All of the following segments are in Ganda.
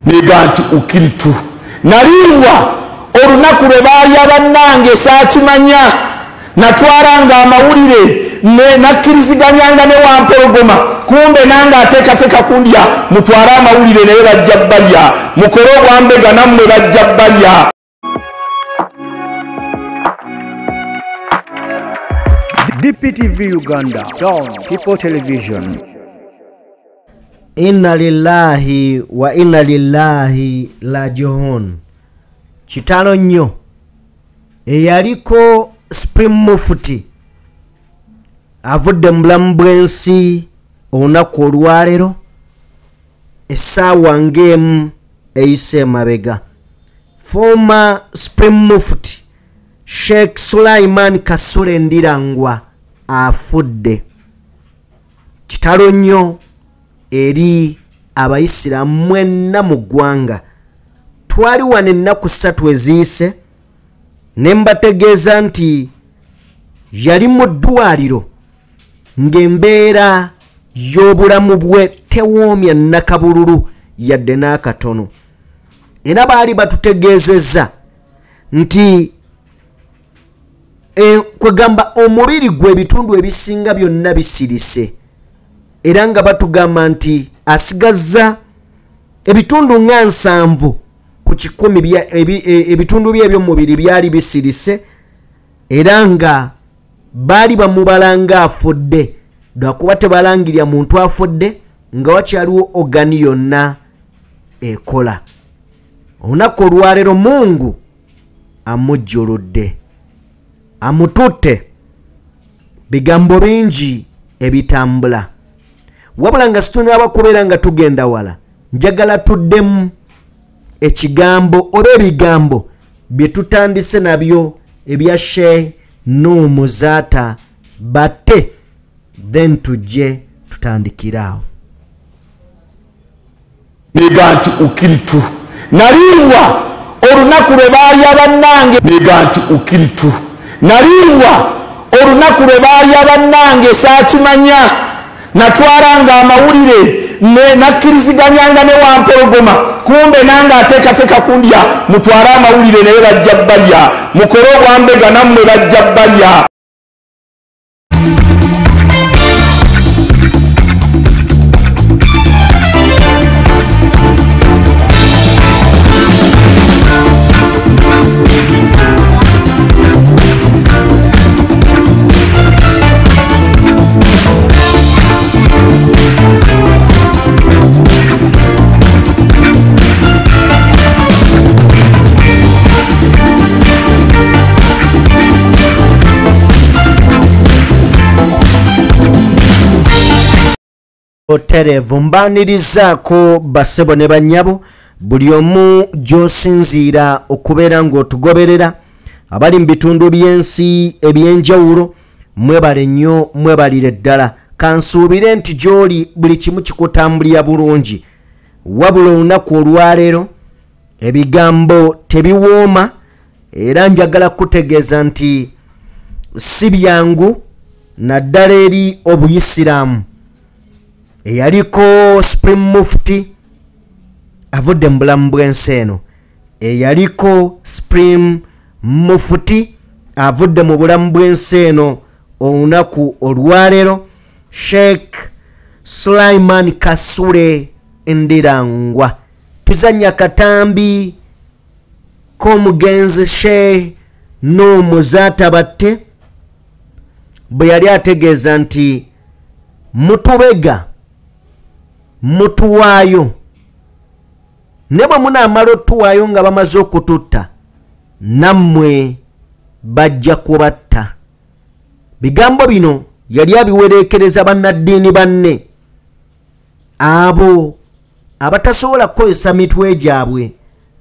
Neganti ukiritu nalingwa olunaku lwe baali abannange saakimanya natwaranga amawulire nakkiriziganyanga ne Wampologoma kumbe nange ateekateeka kundya mutwale amawulire naye bajja balya mukole obwambega nammwe bajja balya. DPTV Uganda, Dawn People Television. Inna lillahi wa inna lillahi rajiun. Kitalo nnyo eyaliko Supreme Mufti avudde mu bulamu bw'ensi olunaku olwaleero essaawa ng'emu eyise emabega. Former Supreme Mufti Sheikh Sulaiman Kasule Ndirangwa afudde. Kitalo nnyo eri abayisiraamu mwenna mu ggwanga. Twali wano ennaku 3 eziyise ne mbategeeza nti yali mu ddwaliro ng'embeera y'obulamu bwe tewoomya nakabululu yadde n'akatono. Era baali batutegeezezza nti kwegamba omubiri gwe ebitundu ebisinga byonna bisirise. Era nga batugamba nti asigazza ebitundu nga 7 ku 10 ebitundu bye eby'omubiri byali bisirise. Era nga baali bamubalanga afudde lwakuba tebalangirya muntu afudde nga wakyaliwo ogani yonna ekola. Olunaku olwaleero Mungu amujjuludde amututte. Bigambo bingi ebitambula wabula nga situna kubeera nga tugenda wala njagala tuddemu ekigambo oba ebigambo bye tutandise nabyo ebya Sheikh Nuhu Muzaata Batte then tujje tutandikiraawo. Neganti ukiritu nalingwa olunaku lwe baali abannange. Neganti ukiritu nalingwa olunaku lwe baali abannange saakimanya natwaranga amawulire nakkiriziganyanga ne Wampologoma kumbe nange ateekateeka kundya mutwale amawulire naye bajja balya mukole obwambega nammwe bajja balya. Oterevu mbanirizaako basebo ne banyabo buli omu gy'osinziira okubeera ng'otugoberera abali mu bitundu by'ensi ebyenjawulo mwebale nnyo mwebalire ddala. Kansuubire nti gy'oli buli kimu kikutambulira bulungi wabula olunaku olwaleero ebigambo tebiwooma era njagala kutegeeza nti si byangu naddala eri obuyisiraamu. Eyaliko Supreme Mufti avudde mu bulamu bw'ensi eno. Eyaliko Supreme Mufti avudde mu bulamu bw'ensi eno olunaku olwaleero Sheikh Sulaiman Kasule Ndirangwa. Tuzanya katambi k'omugenzi Sheikh Nuhu Muzaata Batte bwe yali ategeeza nti mutubega mutuwaayo ne bwe munaamala otuwaayo nga bamaze okututta nammwe bajja kubatta. Bigambo bino yali abiwereekereza bannaddiini banne abo abatasobola kukozesa mitwe gyabwe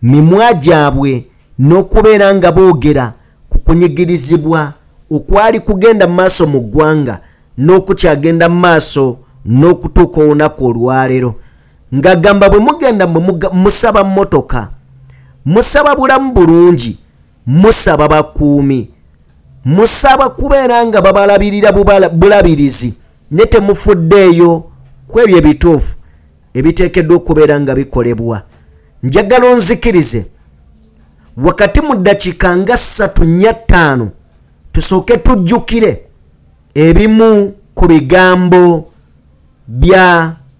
mimwa gyabwe n'okubeera nga boogera ku kunyigirizibwa okwali kugenda mu maaso mu ggwanga n'okukyagenda mu maaso n'okutuuka olunaku olwaleero ng'agamba bwe mugenda musaba mmotoka musaba bulamu bulungi musaba bakuumi musaba kubeera nga babalabirira bulabirizi ne temufuddeeyo kwebyo ebituufu ebiteekeddwa okubeera nga bikolebwa. njagala onzikirize wakati mu ddakiika nga 3-5 tusooke tujjukire ebimu ku bigambo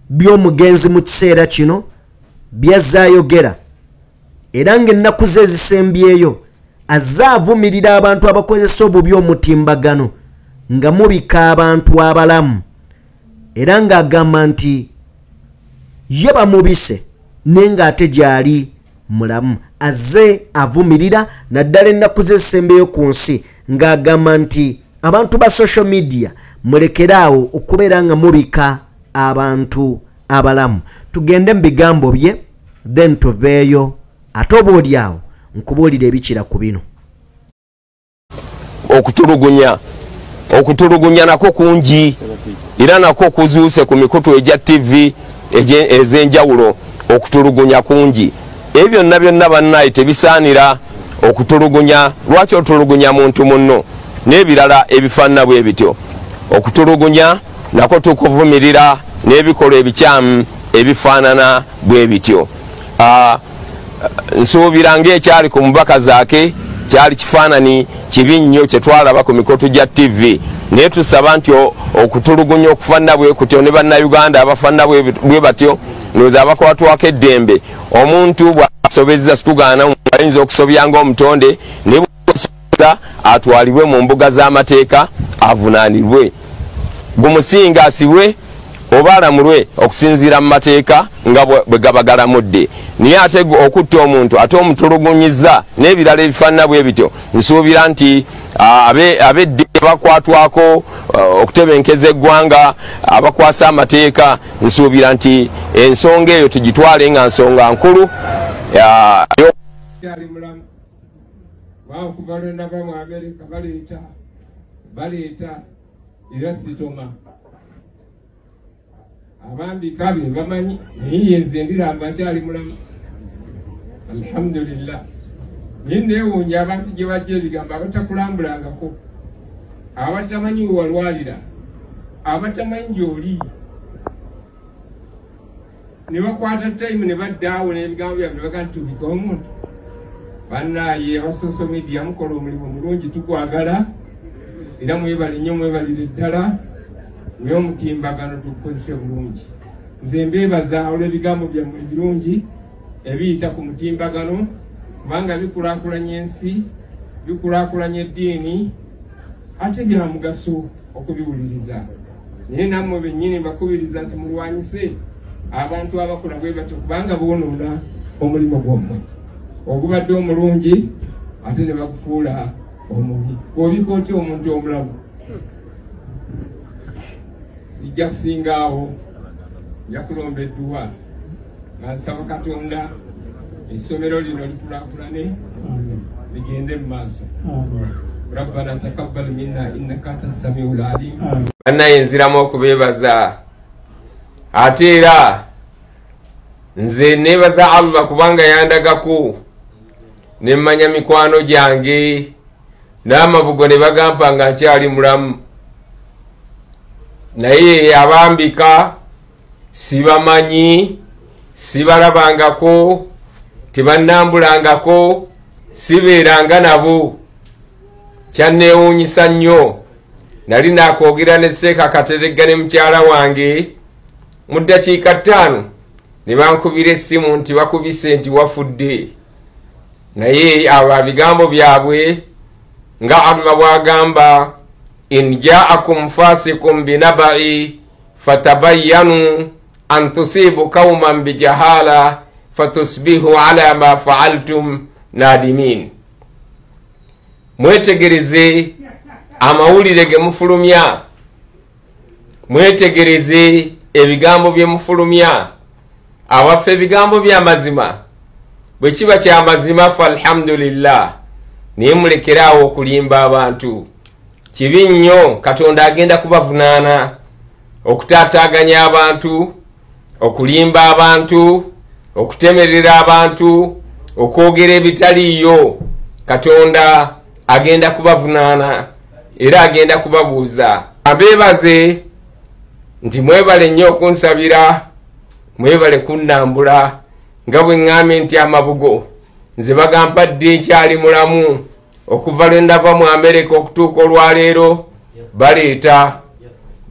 by'omugenzi mu kiseera kino byazze ayogera, era ng'ennaku ze ezisembyeyo azze avumirira abantu abakozesa obubi omutimbagano nga mubika abantu abalamu, era ng'agamba nti ye bamubise naye ng'ate gy'ali mulamu. Azze avumirira naddala ennaku ze ezisembeyo ku nsi ng'agamba nti abantu ba social media mulekeraawo okubeera nga mubika abantu abalamu. Tugende mu bigambo bye then tuveeyo ate oba oli awo nkubuulira ebikira ku bino. Okutulugunya nako kungi era nako kuzuuse ku mikutu egya TV ez'enjawulo. Okutulugunya kungi ebyo byonna bannaye tebisaanira okutulugunya. Lwaki otulugunya muntu munno n'ebirala ebifaanana bwe bityo? Okutulugunya nako tukuvumirira n'ebikolwa ebikyamu ebifaanana bwe bityo. Nsuubira ng'ekyali ku mubaka zaake kyali kifaanani kibi nnyo kye twalaba ku mikutu gya TV, naye tusaba nti okutulugunya okufaanana bwe kutyo ne bannayuganda abafaanana bwe batyo ndowooza abakwatwako eddembe. Omuntu bw'asobezza situgaana ayinza okusobya ng'omutonde ne bw'asobezza atwalibwe mu mbuga z'amateeka avunaanibwe. Gumusinga asibwe oba alamulwe okusinziira mu mateeka nga bwe gaba galamudde. Naye ate okutta omuntu ate omutulugunyizza n'ebirala ebifaanana bwe bityo, nsuubira nti ab'edde bakwatwako okutebenkeza eggwanga abakwasa amateeka, nsuubira nti ensonga eyo tugitwale nga nsonga nkulu. baleeta era sitoma abambi kabe bamanyi naye nze ndiramba nkyali mulamu alhamdulillah. Ninneewuunya abantu gye bajja ebigambo abatakulambulangako, abatamanyi walwalira, abatamanyi gy'oli, ne bakwata time ne baddaawo n'ebigambo byabwe ne baga nti tubika omuntu. Bannaaye aba social media mukola omulimu mulungi, tukwagala era mwebale nnyo, mwebalire ddala, naye omutimbagano tugukozese bulungi. Nze mbeebaza olw'ebigambo byammwe birungi ebiyita ku mutimbagano, kubanga bikulaakulanya ensi, bikulaakulanya eddiini, ate bya mugaso okubiwuliriza. Naye nammwe bennyini mbakubiriza nti mulwanyise abantu abakola bwe batyo, kubanga boonoona omulimu gwammwe ogubadde omulungi ate ne bagufuula omubi. Obika otya omuntu omulamu? Sijja kusingaawo, nja kulomba edduwa nga nsaba Katonda essomero lino likulaakulane ligende mu maaso. Rabbana takabbal minna innaka antas samiul alim. Bannaye nziramu okubeebaza, ate era nze neebaza Allah kubanga yandagako ne mmanya mikwano gyange n'amabugo ne bagamba nga nkyali mulamu, naye abambika sibamanyi, sibalabangako, tebannambulangako, sibeeranga nabo. Kyanneewuunyisa nnyo, nali naakoogera ne Seeka Kateregga ne mukyala wange mu ddakiika 5 ne bankubira essimu nti bakubise nti wafudde. Naye abo bigambo byabwe nga Allah bw'agamba, in ja'akum fasiqun binaba'i fatabayyanu an tusibu qauman bijahala fatusbihu ala ma fa'altum nadimin. Mwetegereze amawulire ge mufulumya, mwetegereze ebigambo bye mufulumya. Abaffe ebigambo by'amazima bwe kiba kya mazima fa alhamdulillah, naye mulekeraawo okulimba abantu. Kibi nnyo, Katonda agenda kubavunaana okutaataaganya abantu, okulimba abantu, okutemerera abantu, okwogera ebitaliiyo. Katonda agenda kubavunaana era agenda kubabuuza. Abeebaze nti mwebale nnyo okunsabira, mwebale kunnambula, nga bwe ŋŋambye nti amabugo nze bagampadde nkyali mulamu okuva lwe ndava mu Amerika okutuuka olwaleero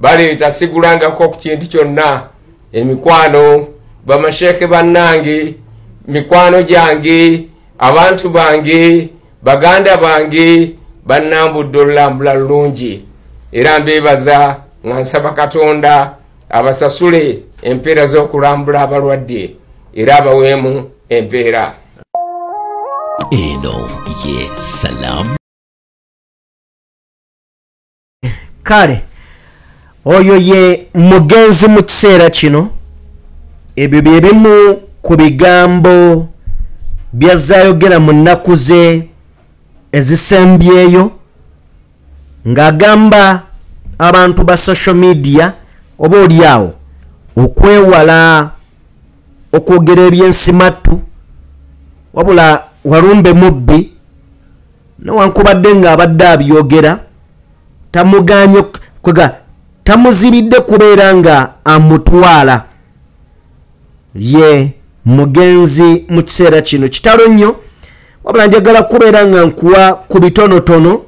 baleeta sigulangako ku kintu kyonna. Emikwano bamasheeke bannange, mikwano gyange, abantu bange, baganda bange bannambudde olulambula lulungi, era mbeebaza nga nsaba Katonda abasasule empeera z'okulambula abalwadde era abaweemu empeera. Eno ye Salam. Kale oyo ye mugenzi mu kiseera kino. Ebyo bye bimu ku bigambo byazaayogera mu nnaku ze ezisembyeyo ng'agamba abantu ba social media oba oliawo okwewala okwogera ebyensimattu wabula walumbe mubbi newankubadde ng'abadde abyogera tamuganye kwega tamuzibidde kubeera nga amutwala. Ye mugenzi mu kiseera kino kitalo nnyo wabula njagala kubeera nga nkuwa ku bitonotono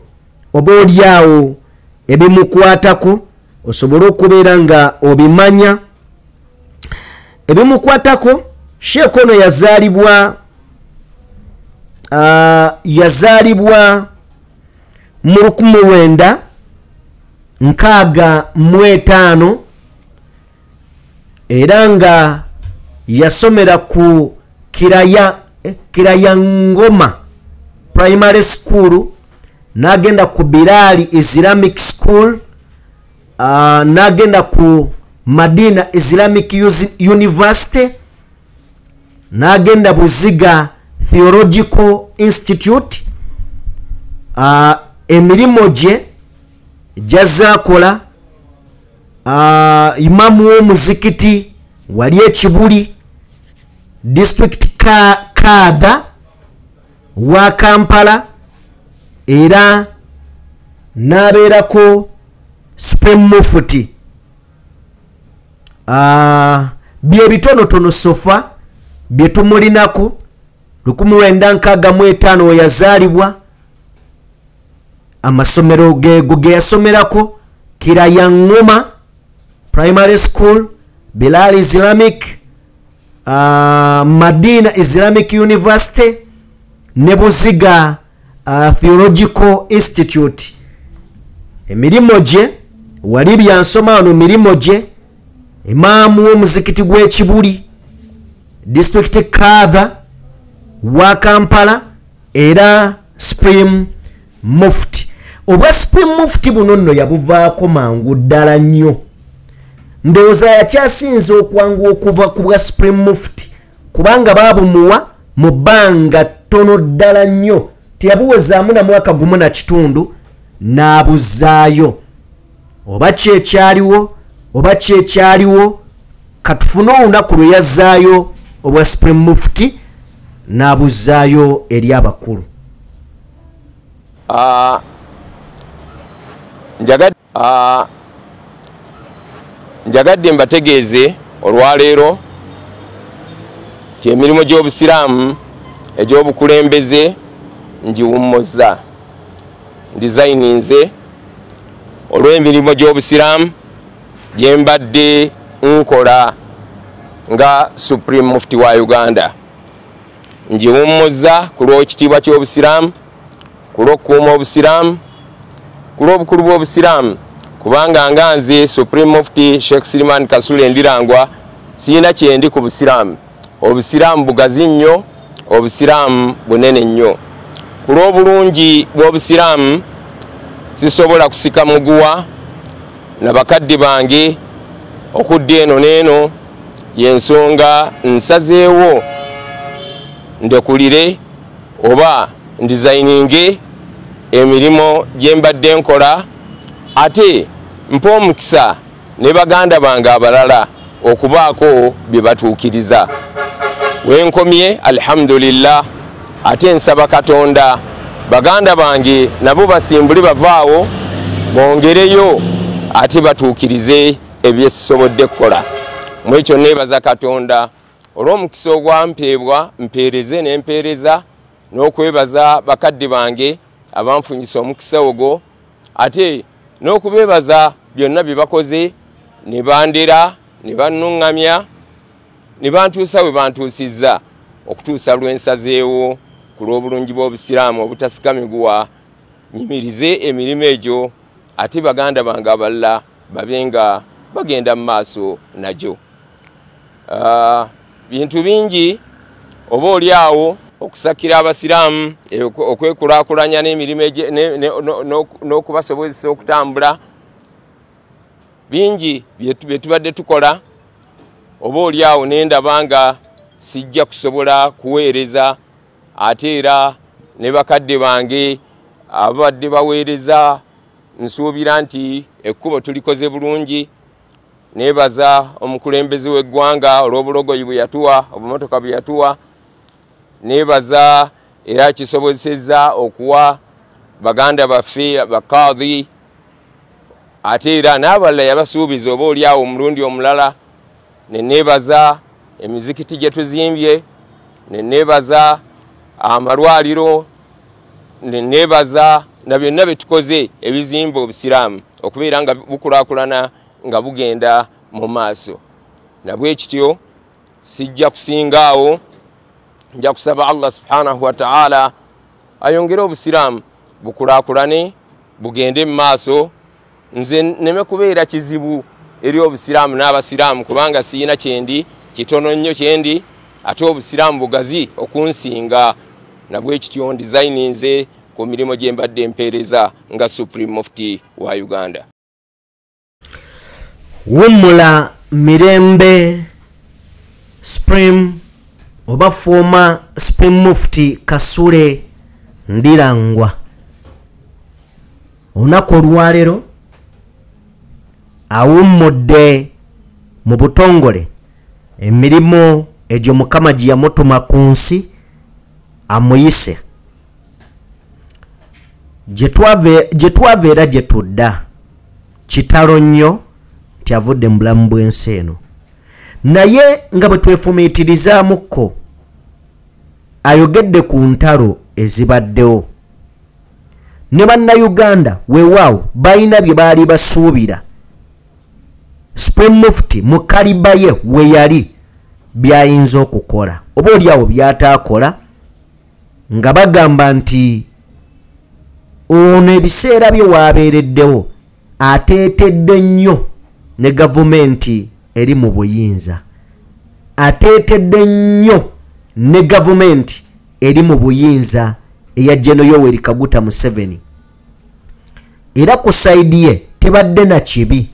oba oliawo ebimukwatako osobole okubeera nga obimanya ebimukwatako. Sheekh ono yazaalibwa mu 1965 era nga yasomera ku Kiraya Ngoma Primary School, n'agenda ku Bilali Islamic School, n'agenda ku Madina Islamic University, n'agenda Buziga Theological Institute. Emirimu gye gyazaakola imamu w'omuzikiti wali Ekibuli District Kaada wa Kampala, era n'abeerako Supreme Mufti. Bye bitonotono sofa bye tumulinako. 1965 we yazaalibwa, amasomero ge yasomerako Kiraya Ngoma Primary School, Bilal Islamic, Madina Islamic University ne Buziga Theological Institute. Emirimu gye wali byansoma wano, emirimu gye imaamu w'omuzikiti gw'Ekibuli District Kaada wa Kampala, era Supreme Mufti. Obwa Supreme Mufti buno nno yabuvaako mangu ddala nnyo. Ndowooza yakyasinze okwangu okuva ku bwa Supreme Mufti kubanga baabumuwa mu bbanga ttono ddala nnyo, teyabuwezaamu na mwaka gumu na kitundu n'abuzaayo. Oba kyekyaliwo katufune olunaku lwe yazzaayo obwa Supreme Mufti n'abuzaayo eri abakulu. Njagadde mbategeeze olwaleero ti emirimu gy'obusiraamu egy'obukulembeze ngiwummuza. Ndizayininze olw'emirimu gy'obusiraamu gye mbadde nkola nga Supreme Mufti wa Uganda. Ngiwummuza ku lw'ekitiibwa ky'obusiraamu, ku lw'okukuuma obusiraamu, ku lw'obukulu bw'obusiraamu, kubanga nga nze Supreme Mufti Sheikh Siliman Kasule Ndirangwa siyina kyendi ku busiraamu. Obusiraamu bugazi nnyo, obusiraamu bunene nnyo. Ku lw'obulungi bw'obusiraamu sisobola kusika muguwa na bakadde bange okudda eno n'eno, y'ensonga nsazeewo ndekulire oba ndizayininge emirimu gye mbadde nkola, ate mpa omukisa ne baganda bange abalala okubaako bye batuukiriza. Wenkomye alhamdulillah, ate nsaba Katonda baganda bange nabo basimbule bavaawo bongereyo ate batuukirize ebyesobodde kukola. Mwekyo neebaza Katonda olw'omukisa ogwampeebwa mpeereze n'empeereza n'okwebaza bakadde bange abanfunyisa omukisa ogwo ate n'okubeebaza byonna bye bakoze ne bandera ne bannuŋŋamya ne bantuusa we bantuusizza okutuusa lwensazeewo ku lw'obulungi bw'obusiraamu obutasika miguwa nyimirize emirimu egyo ate baganda bange abalala babe nga bagenda mu maaso nagyo. Bintu bingi oba oli awo okusakira abasiraamu okwekulaakulanya n'emirimu n'okubasobozesa okutambula bingi bye tubadde tukola oba oli awo n'endaba nga sijja kusobola kuweereza ate era ne bakadde bange abadde baweereza nsuubira nti ekkubo tulikoze bulungi. Nebaza omukulembeze w'eggwanga olw'obulogoyi bwe yatuwa obumotoka bwe yatuwa. Nebaza era kisobozesezza okuwa baganda baffe bakadhi ate era n'abalala yabasuubiza oba oli awo omulundi omulala. Nebaza emizikiti gye tuzimbye, nebaza amalwaliro, nebaza na byonna bye tukoze ebizimba obusiraamu okubeera nga bukulaakulana nga bugenda mu maaso. Nabwe kityo sijja kusingaawo, nja kusaba Allah subhanahu wa ta'ala ayongere obusiraamu bukulaakulane bugende mu maaso. Nze neme kubeera kizibu eri obusiraamu n'abasiraamu kubanga siyina kyendi kitono nnyo kyendi ate obusiraamu bugazi okunsinga. Nabwe kityo ndizayininze ku mirimu gye mbadde mpeereza nga Supreme Mufti wa Uganda. Wumula Mirembe Supreme oba former Supreme Mufti Kasule Ndirangwa olunaku olwaleero awummudde mu butongole emirimu egyo Mukama gye yamutuma ku nsi amuyise gye twava era gye tudda kitalo nnyo nti avudde mu bulamu bw'ensi eno, naye nga bwe twefumiitirizaamuko ayogedde ku ntalo ezibaddewo ne bannayuganda weewaawo balina bye baali basuubira Supreme Mufti mu kaliba ye we yali byayinza okukola oba oliawo byataakola nga bagamba nti ono ebiseera bye waabeereddewo ateetedde nnyo ne gavumenti eri mu buyinza, ateetedde nnyo ne gavumenti eri mu buyinza eya General Yoweri Kaguta Museveni. Era ku sayidi ye tebadde na kibi,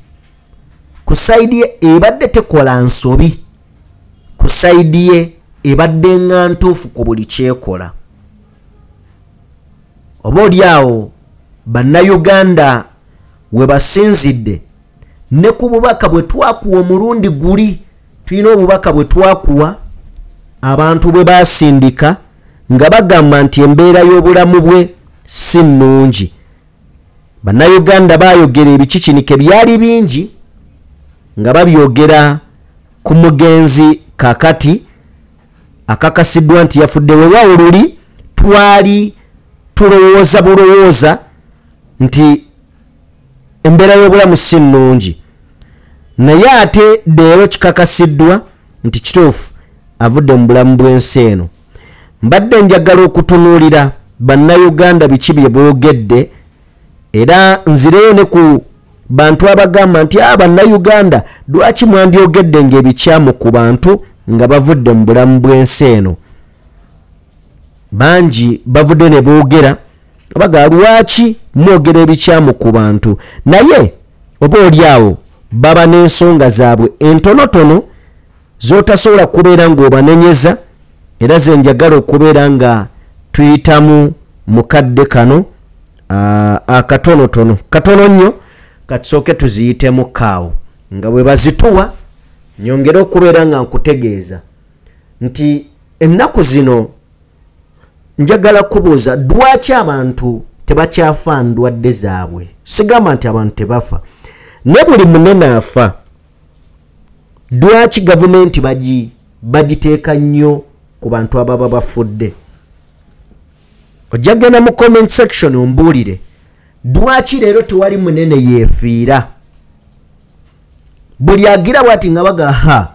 ku sayidi ye ebadde tekola nsobi, ku sayidi ye ebadde nga ntuufu ku buli kyekola. Oba oliawo bannayuganda we basinzidde ne ku bubaka bwe twakuwa omulundi guli, tulina obubaka bwe twakuwa abantu bwe basindika nga bagamba nti embeera y'obulamu bwe si nnungi. Bannayuganda bayogera ebikikinike byali bingi nga babyogera ku mugenzi kakati akakasiddwa nti yafudde. Weewaawo luli twali tulowooza bulowooza nti embeera y'obulamu si nnungi, naye ate leero kikakasiddwa nti kituufu avudde mu bulamu bw'ensi eno. Mbadde njagala okutunuulira bannayuganda biki bye boogedde era nzireyo ne ku bantu abagamba nti bannayuganda lwaki mwandyogedde ng'ebikyamu ku bantu nga bavudde mu bulamu bw'ensi eno. Bangi bavudde ne boogera baga lwaki mwogera ebikyamu ku bantu, naye oba oliawo baba n'ensonga zaabwe entonotono z'otasobola kubeera ng'obanenyeza. Era ze njagala okubeera nga tuyitamu mukadde kano akatonotono katono nnyo katusooke tuziyitemu kaawo nga bwe bazituwa nyongera okubeera nga nkutegeeza nti ennaku zino njagala kubuuza lwaki abantu tebakyafa ndwadde zaabwe. Sigamba nti abantu tebafa, ne buli munene afa. Lwaki gavumenti bagiteeka nnyo ku bantu ababa bafudde. Ojja genda mu comment section ombuulire lwaki leero tewali munene yeefiira. Buli agira bwati nga baga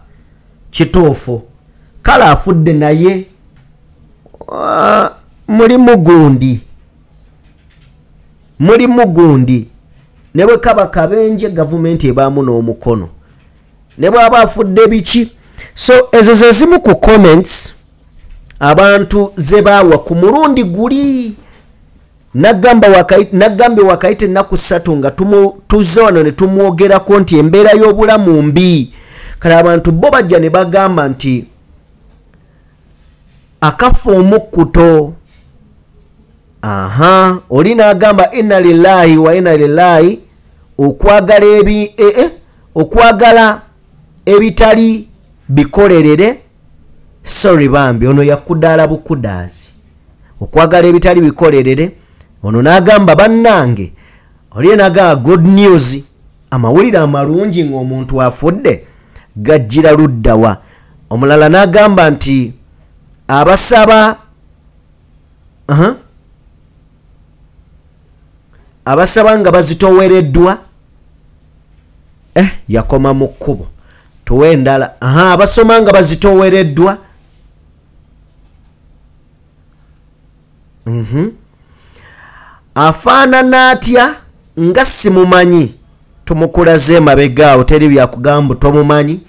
kituufu kale afudde naye mulimu gundi ne bwe kaba kabenje gavumenti ebaamu n'omukono ne bw'aba afudde biki. So ezo ze zimu ku comments abantu ze baawa ku mulundi guli. Nagambye wakayita ennaku 3 nga tuzze wano ne tumwogerako nti embeera y'obulamu mbi. Kale abantu bo bajja ne bagamba nti akafa omukkuto. Oli n'agamba inna lillahi wa inna ilaihi okwagala ebitali bikolerere. Sorry bambi ono yakudaala bukudaazi. Okwagala ebitali bikolerere. Ono n'agamba bannange oli n'agamba good news amawulire amalungi ng'omuntu afudde gajjira luddawa. Omulala n'agamba nti abasaba nga bazitowereddwa yakoma mu kkubo tuwe endala. Abasoma nga bazitowereddwa. Afaanana atya nga simumanyi tumukulaze emabegaawo teri byakugamba tomumanyi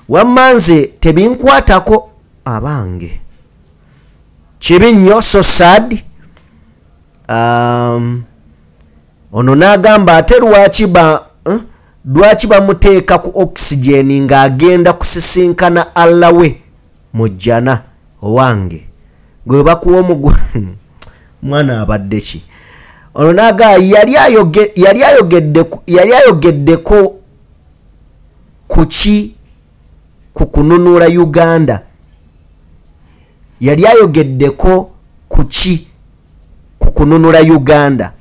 wamma nze tebinkwatako abange kibi nnyo so sad. Ono n'agamba ate lwaki bamuteeka ku oxygen ng'agenda kusisinkana Allah we mu jjana owange gwe bakuwa mwana abadde ki. Ono n'agamba yali ayogeddeko kuki ku kununula Uganda. Yali ayogeddeko kuki ku kununula Uganda.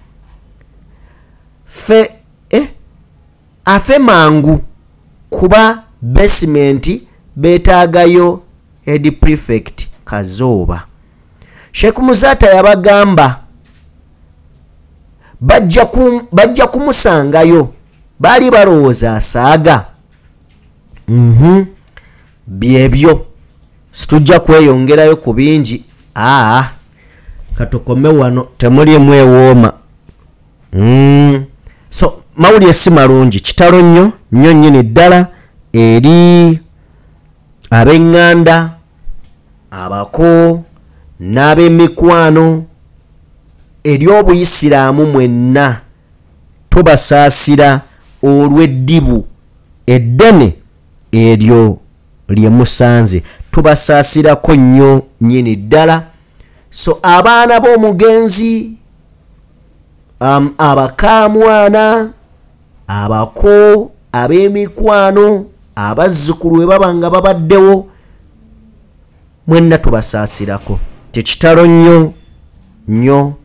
Afe mangu kuba basement beetaagayo head prefect Kazooba. Sheikh Muzata yabagamba bajja kumusangayo baali balowooza asaaga. Byebyo situjja kweyongerayo ku bingi. Katukome wano temulimu ewooma. So mawulire si malungi kitalo nnyo nnyini ddala eri ab'eŋŋanda abako n'ab'emikwano eri obuyisiraamu mwenna tubasaasira olw'eddibu eddene eryo lye musanze. Tubasaasirako nnyo nnyini ddala. So abaana b'omugenzi abakamwana abako ab'emikwano abazzukulu we baba nga babaddewo mwenna tubasaasirako. Tekitalo nnyo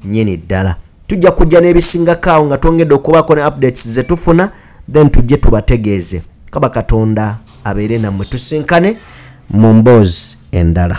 nnyini ddala. Tujja kujja n'ebisingakaawo nga twongedde okubaako ne updates ze tufuna then tujje tubategeeze. Kaba Katonda abeere nammwe tusinkane mu mboozi endala.